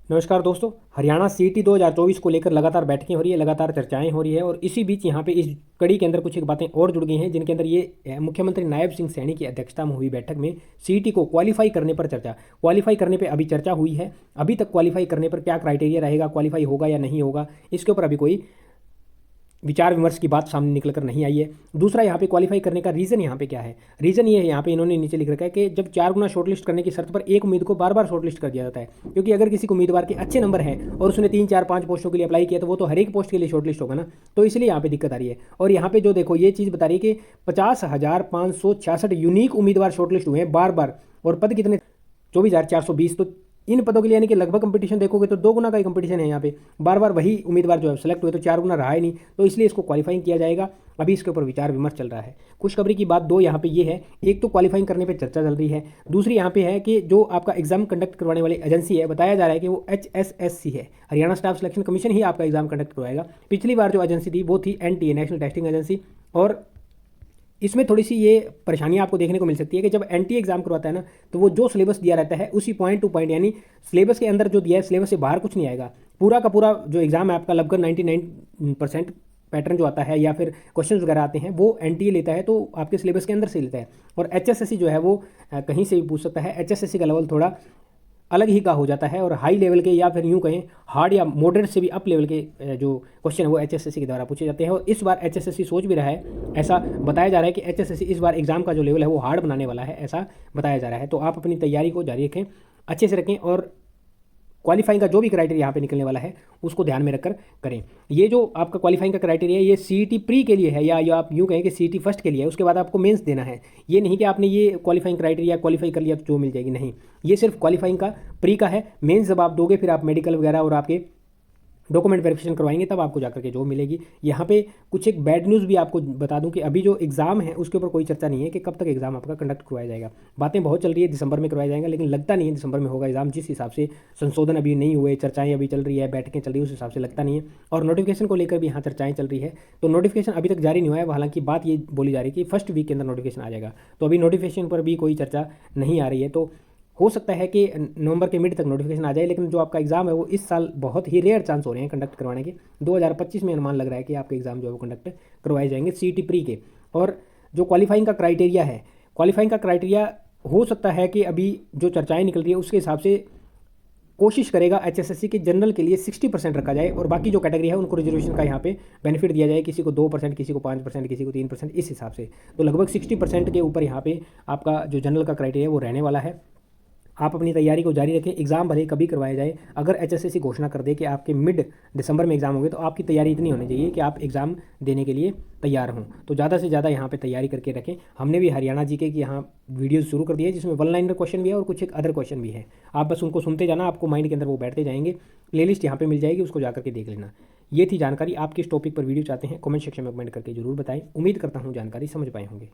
नमस्कार दोस्तों। हरियाणा सीईटी 2024 को लेकर लगातार बैठकें हो रही है, लगातार चर्चाएं हो रही है और इसी बीच यहाँ पे इस कड़ी के अंदर कुछ एक बातें और जुड़ गई हैं, जिनके अंदर ये मुख्यमंत्री नायब सिंह सैनी की अध्यक्षता में हुई बैठक में सीईटी को क्वालिफाई करने पर चर्चा। क्वालिफाई करने पर अभी चर्चा हुई है। अभी तक क्वालिफाई करने पर क्या क्राइटेरिया रहेगा, क्वालिफाई होगा या नहीं होगा, इसके ऊपर अभी कोई विचार विमर्श की बात सामने निकल कर नहीं आई है। दूसरा, यहाँ पे क्वालिफाई करने का रीज़न यहाँ पे क्या है। रीज़न ये है, यहाँ पे इन्होंने नीचे लिख रखा है कि जब 4 गुना शॉर्टलिस्ट करने की शर्त पर एक उम्मीद को बार बार शॉर्टलिस्ट कर दिया जाता है, क्योंकि अगर किसी उम्मीदवार के अच्छे नंबर हैं और उसने 3 4 5 पोस्टों के लिए अप्लाई किया तो वो तो हर एक पोस्ट के लिए शॉर्टलिस्ट होगा ना, तो इसलिए यहाँ पे दिक्कत आ रही है। और यहाँ पे जो देखो ये चीज़ बता रही है कि 50,566 यूनिक उम्मीदवार शॉर्टलिस्ट हुए हैं बार बार, और पद कितने 24,420। तो इन पदों के लिए यानी कि लगभग कंपटीशन देखोगे तो 2 गुना का ही कंपटीशन है। यहाँ पे बार बार वही उम्मीदवार जो है सेलेक्ट हुए, तो 4 गुना रहा ही नहीं, तो इसलिए इसको क्वालिफाइंग किया जाएगा। अभी इसके ऊपर विचार विमर्श चल रहा है। खुशखबरी की बात दो यहाँ पे ये है, एक तो क्वालिफाइंग करने पे चर्चा चल रही है, दूसरी यहाँ पे है कि जो आपका एग्जाम कंडक्ट करवाने वाली एजेंसी है, बताया जा रहा है कि वो HSSC है, हरियाणा स्टाफ सिलेक्शन कमीशन ही आपका एग्जाम कंडक्ट करवाएगा। पिछली बार जो एजेंसी थी वो थी NTA, नेशनल टेस्टिंग एजेंसी। और इसमें थोड़ी सी ये परेशानियां आपको देखने को मिल सकती है कि जब NTA एग्जाम करवाता है ना, तो वो जो सिलेबस दिया रहता है उसी पॉइंट टू पॉइंट, यानी सिलेबस के अंदर जो दिया है सिलेबस से बाहर कुछ नहीं आएगा। पूरा का पूरा जो एग्जाम है आपका लगभग 99% पैटर्न जो आता है या फिर क्वेश्चंस वगैरह आते हैं वो NTA लेता है, तो आपके सिलेबस के अंदर से लेता है। और HSSC जो है वो कहीं से भी पूछ सकता है। HSSC का लेवल थोड़ा अलग ही का हो जाता है और हाई लेवल के या फिर यूँ कहें हार्ड या मॉडरेट से भी अप लेवल के जो क्वेश्चन है वो HSSC के द्वारा पूछे जाते हैं। और इस बार HSSC सोच भी रहा है, ऐसा बताया जा रहा है कि HSSC इस बार एग्जाम का जो लेवल है वो हार्ड बनाने वाला है, ऐसा बताया जा रहा है। तो आप अपनी तैयारी को जारी रखें, अच्छे से रखें और क्वालिफाइंग का जो भी क्राइटेरिया यहाँ पे निकलने वाला है उसको ध्यान में रखकर करें। ये जो आपका क्वालिफाइंग का क्राइटेरिया है ये सीईटी प्री के लिए है, या आप यूँ कहें कि सीईटी फर्स्ट के लिए है। उसके बाद आपको मेंस देना है। ये नहीं कि आपने ये क्वालिफाइंग क्राइटेरिया क्वालिफाई कर लिया तो जो मिल जाएगी, नहीं, ये सिर्फ क्वालिफाइंग का प्री का है। मेंस जब आप दोगे फिर आप मेडिकल वगैरह और आपके डॉक्यूमेंट वेरिफिकेशन करवाएंगे तब आपको जाकर के जॉब मिलेगी। यहाँ पे कुछ एक बैड न्यूज़ भी आपको बता दूं कि अभी जो एग्ज़ाम है उसके ऊपर कोई चर्चा नहीं है कि कब तक एग्ज़ाम आपका कंडक्ट करवाया जाएगा। बातें बहुत चल रही है दिसंबर में करवाया जाएगा, लेकिन लगता नहीं है दिसंबर में होगा एग्ज़ाम। जिस हिसाब से संशोधन अभी नहीं हुए, चर्चाएँ अभी चल रही है, बैठकें चल रही है, उस हिसाब से लगता नहीं है। और नोटिफिकेशन को लेकर भी यहाँ चर्चाएँ चल रही है, तो नोटिफिकेशन अभी तक जारी नहीं हुआ है। हालांकि बात ये बोली जा रही है कि फर्स्ट वीक के अंदर नोटिफिकेशन आ जाएगा, तो अभी नोटिफिकेशन पर भी कोई चर्चा नहीं आ रही है। तो हो सकता है कि नवंबर के मिड तक नोटिफिकेशन आ जाए, लेकिन जो आपका एग्ज़ाम है वो इस साल बहुत ही रेयर चांस हो रहे हैं कंडक्ट करवाने के। 2025 में अनुमान लग रहा है कि आपके एग्ज़ाम जो है वो कंडक्ट करवाए जाएंगे सीईटी प्री के। और जो क्वालिफाइंग का क्राइटेरिया है, क्वालिफाइंग का क्राइटेरिया हो सकता है कि अभी जो चर्चाएँ निकल रही है उसके हिसाब से कोशिश करेगा HSSC के जनरल के लिए 60% रखा जाए और बाकी जो कैटेगरी है उनको रिजर्वेशन का यहाँ पे बेनिफिट दिया जाए, किसी को 2%, किसी को 5%, किसी को 3%, इस हिसाब से। तो लगभग 60% के ऊपर यहाँ पे आपका जो जनरल का क्राइटेरिया वो रहने वाला है। आप अपनी तैयारी को जारी रखें। एग्ज़ाम भले ही कभी करवाया जाए, अगर HSSC घोषणा कर दे कि आपके मिड दिसंबर में एग्ज़ाम होंगे, तो आपकी तैयारी इतनी होनी चाहिए कि आप एग्ज़ाम देने के लिए तैयार हों। तो ज़्यादा से ज़्यादा यहाँ पे तैयारी करके रखें। हमने भी हरियाणा जीके की यहाँ वीडियोज़ शुरू कर दी है, जिसमें 1 लाइनर क्वेश्चन भी है और कुछ एक अदर क्वेश्चन भी है। आप बस उनको सुनते जाना, आपको माइंड के अंदर वो बैठते जाएंगे। प्लेलिस्ट यहाँ पे मिल जाएगी, उसको जाकर के देख लेना। ये थी जानकारी। आप किस टॉपिक पर वीडियो चाहते हैं कमेंट सेक्शन में कमेंट करके जरूर बताएं। उम्मीद करता हूँ जानकारी समझ पाए होंगे।